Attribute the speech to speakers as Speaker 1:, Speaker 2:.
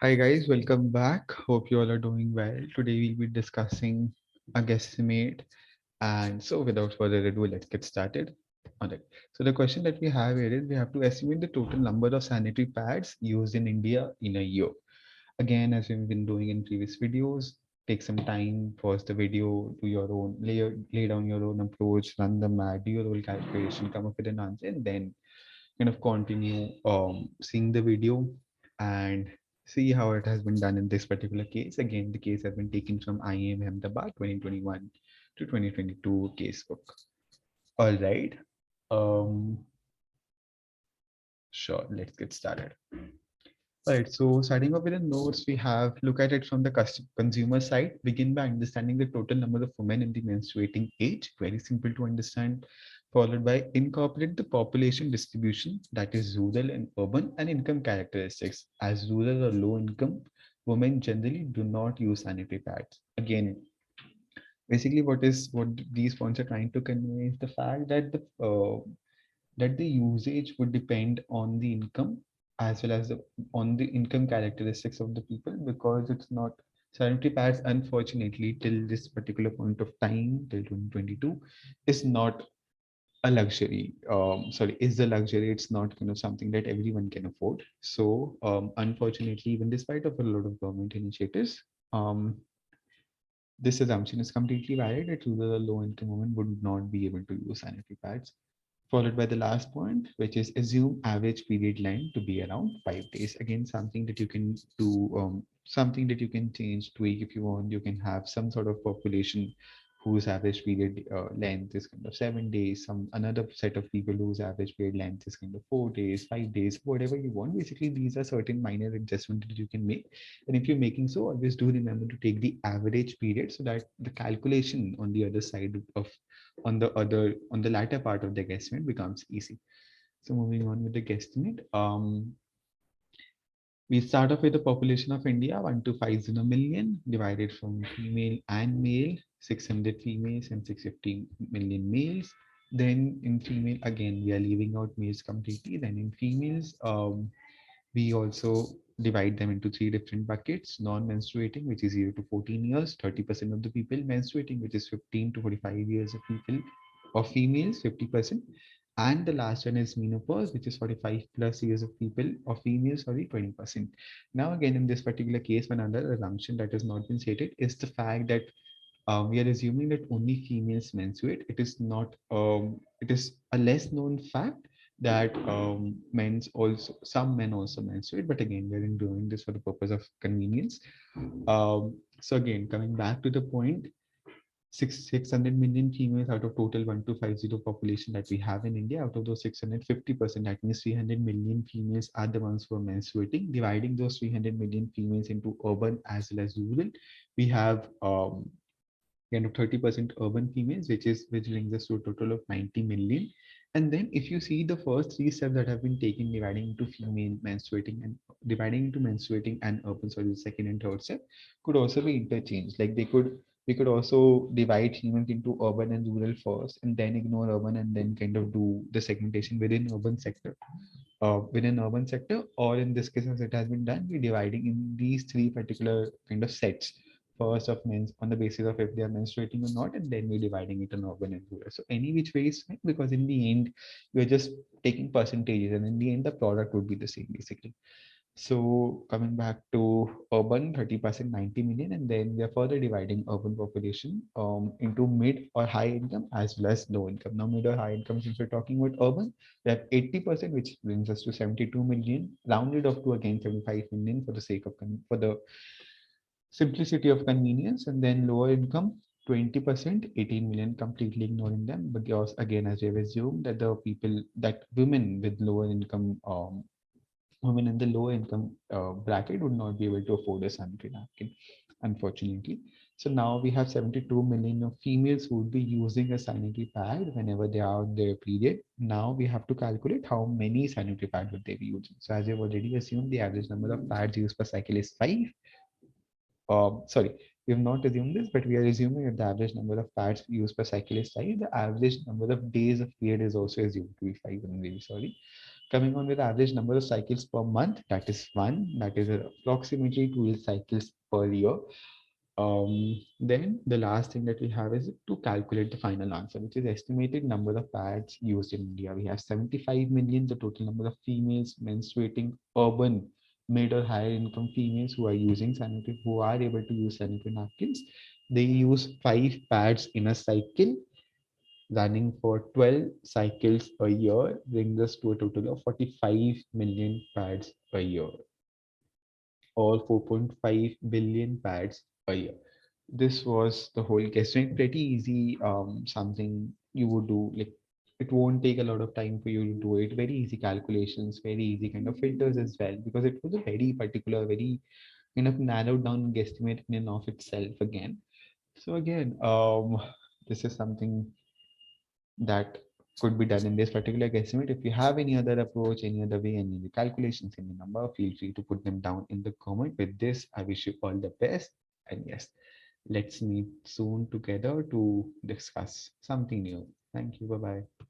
Speaker 1: Hi guys, welcome back. Hope you all are doing well. Today we'll be discussing a guesstimate. And so without further ado, let's get started. All right. So the question that we have here is we have to estimate the total number of sanitary pads used in India in a year. Again, as we've been doing in previous videos, take some time, pause the video, do your own, lay down your own approach, run the math, do your own calculation, come up with an answer, and then kind of continue seeing the video and see how it has been done in this particular case. Again, the case has been taken from IIM Ahmedabad 2021 to 2022 casebook. All right. Um, sure, let's get started. Right, so starting off with the notes, we have look at it from the consumer side. Begin by understanding the total number of women in the menstruating age. Very simple to understand. Followed by incorporate the population distribution, that is rural and urban, and income characteristics. As rural or low income, women generally do not use sanitary pads. Again, basically, what these points are trying to convey is the fact that the usage would depend on the income as well as on the income characteristics of the people, because it's not sanitary pads, unfortunately, till this particular point of time, till 2022, is not a luxury. Sorry, is the luxury. It's not kind of something that everyone can afford. So unfortunately, even despite of a lot of government initiatives, um, this assumption is completely valid that rural or low income women would not be able to use sanitary pads. Followed by the last point, which is assume average period length to be around 5 days. Again, something that you can do, something that you can change, tweak if you want. You can have some sort of population whose average period length is kind of 7 days, some another set of people whose average period length is kind of 4 days, 5 days, whatever you want. Basically, these are certain minor adjustments that you can make. And if you're making so, always do remember to take the average period so that the calculation on the other side of on the latter part of the guesstimate becomes easy. So moving on with the guesstimate, we start off with the population of India 1250 million divided from female and male, 600 females and 650 million males. Then in female, again we are leaving out males completely. Then in females, we also divide them into three different buckets: non-menstruating, which is 0 to 14 years, 30% of the people; menstruating, which is 15 to 45 years of people, of females, 50%; and the last one is menopause, which is 45 plus years of people, of females, sorry, 20%. Now, again, in this particular case, one other assumption that has not been stated is the fact that we are assuming that only females menstruate. It is not. It is a less known fact that men's also some men also menstruate. But again, we are doing this for the purpose of convenience. So again, coming back to the point, 600 million females out of total 1250 population that we have in India. Out of those 650%, that means 300 million females are the ones who are menstruating. Dividing those 300 million females into urban as well as rural, we have kind of 30% urban females, which brings us to a total of 90 million. And then if you see the first three steps that have been taken, dividing into female menstruating and dividing into menstruating and urban, sorry, the second and third step could also be interchanged. Like we could also divide females into urban and rural first, and then ignore urban, and then kind of do the segmentation within urban sector. Within urban sector, or in this case, as it has been done, we're dividing in these three particular kind of sets. First of men on the basis of if they are menstruating or not, and then we're dividing it in urban and rural. So any which way is fine, because in the end, we're just taking percentages, and in the end, the product would be the same basically. So coming back to urban, 30%, 90 million, and then we are further dividing urban population into mid or high income as well as low income. Now, mid or high income, since we're talking about urban, we have 80%, which brings us to 72 million, rounded off to again 75 million for the sake of for the simplicity of convenience. And then lower income, 20%, 18 million, completely ignoring them, because again, as we have assumed that the people, that women with lower income, women in the lower income bracket would not be able to afford a sanitary napkin, unfortunately. So now we have 72 million of females who would be using a sanitary pad whenever they are on their period. Now we have to calculate how many sanitary pads would they be using. So as you've already assumed, the average number of pads used per cycle is 5. Sorry, we have not assumed this, but we are assuming that the average number of pads used per cycle is 5. The average number of days of period is also assumed to be 5. I'm really sorry. Coming on with the average number of cycles per month, that is one. That is approximately 12 cycles per year. Then the last thing that we have is to calculate the final answer, which is estimated number of pads used in India. We have 75 million, the total number of females menstruating, urban, mid or higher income females who are using sanitary, who are able to use sanitary napkins. They use 5 pads in a cycle, running for 12 cycles a year, brings us to a total of 45 million pads a year, or 4.5 billion pads a year. This was the whole guessing. Pretty easy, something you would do. Like, it won't take a lot of time for you to do it. Very easy calculations, very easy kind of filters as well, because it was a very particular, very kind of narrowed down guesstimate in and of itself again. So again, this is something that could be done in this particular guesstimate. If you have any other approach, any other way, any other calculations, any number, feel free to put them down in the comment. With this, I wish you all the best. And yes, let's meet soon together to discuss something new. Thank you. Bye bye.